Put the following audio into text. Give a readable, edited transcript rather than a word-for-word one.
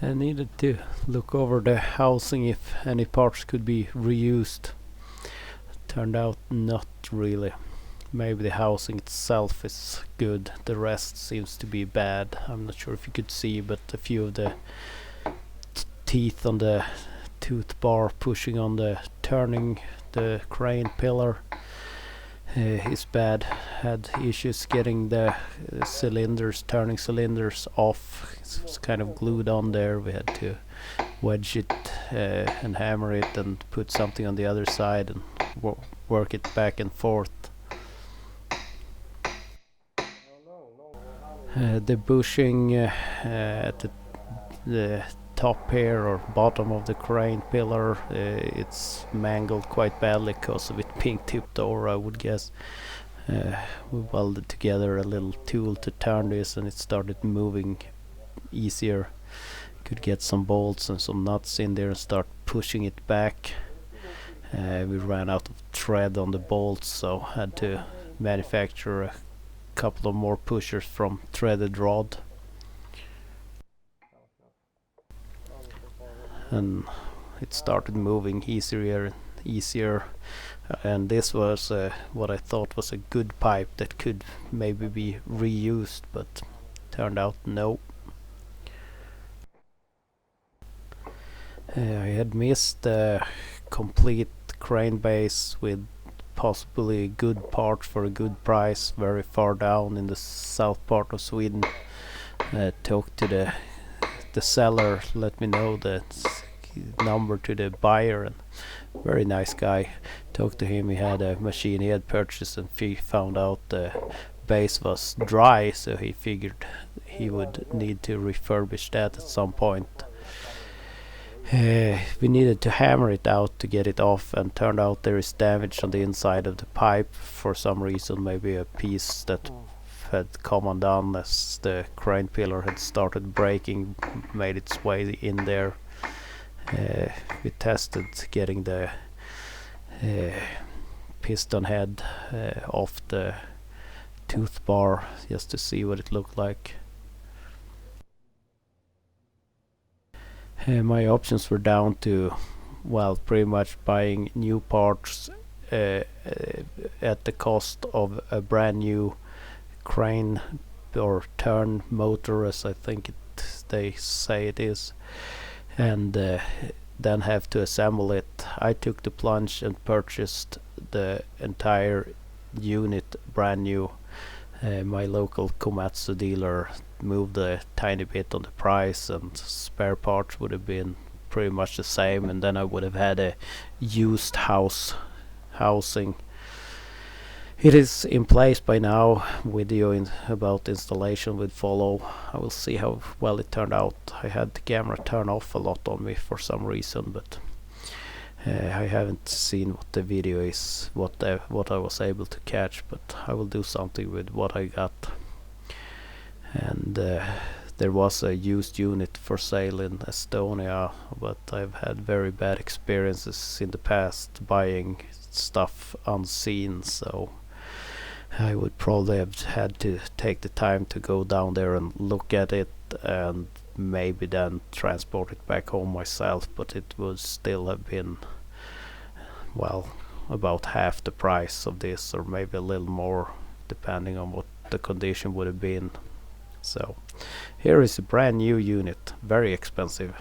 I needed to look over the housing if any parts could be reused. Turned out not really. Maybe the housing itself is good, the rest seems to be bad. I'm not sure if you could see, but a few of the teeth on the tooth bar pushing on the turning the crane pillar is bad. Had issues getting the turning cylinders off. It's kind of glued on there. We had to wedge it and hammer it and put something on the other side and work it back and forth. The bushing at the top here or bottom of the crane pillar, it's mangled quite badly because of it being tipped over, I would guess. We welded together a little tool to turn this and it started moving easier. Could get some bolts and some nuts in there and start pushing it back. We ran out of thread on the bolts, so had to manufacture a couple of more pushers from threaded rod. And it started moving easier and easier, and this was what I thought was a good pipe that could maybe be reused, but turned out no. I had missed a complete crane base with possibly good parts for a good price very far down in the south part of Sweden. Talked to the seller, let me know the number to the buyer, and very nice guy. Talked to him, he had a machine he had purchased and found out the base was dry, so he figured he would need to refurbish that at some point. We needed to hammer it out to get it off, and turned out there is damage on the inside of the pipe for some reason. Maybe a piece that had come undone as the crane pillar had started breaking made its way in there. We tested getting the piston head off the tooth bar just to see what it looked like. My options were down to, well, pretty much buying new parts at the cost of a brand new crane or turn motor, as I think they say it is, and then have to assemble it. I took the plunge and purchased the entire unit brand new. My local Komatsu dealer moved a tiny bit on the price, and spare parts would have been pretty much the same, and then I would have had a used housing. It is in place by now. Video about installation will follow. I will see how well it turned out. I had the camera turn off a lot on me for some reason, but I haven't seen what the video is, what I was able to catch, but I will do something with what I got. And there was a used unit for sale in Estonia, but I've had very bad experiences in the past buying stuff unseen, so I would probably have had to take the time to go down there and look at it and maybe then transport it back home myself, but it would still have been, well, about half the price of this, or maybe a little more depending on what the condition would have been. So here is a brand new unit, very expensive.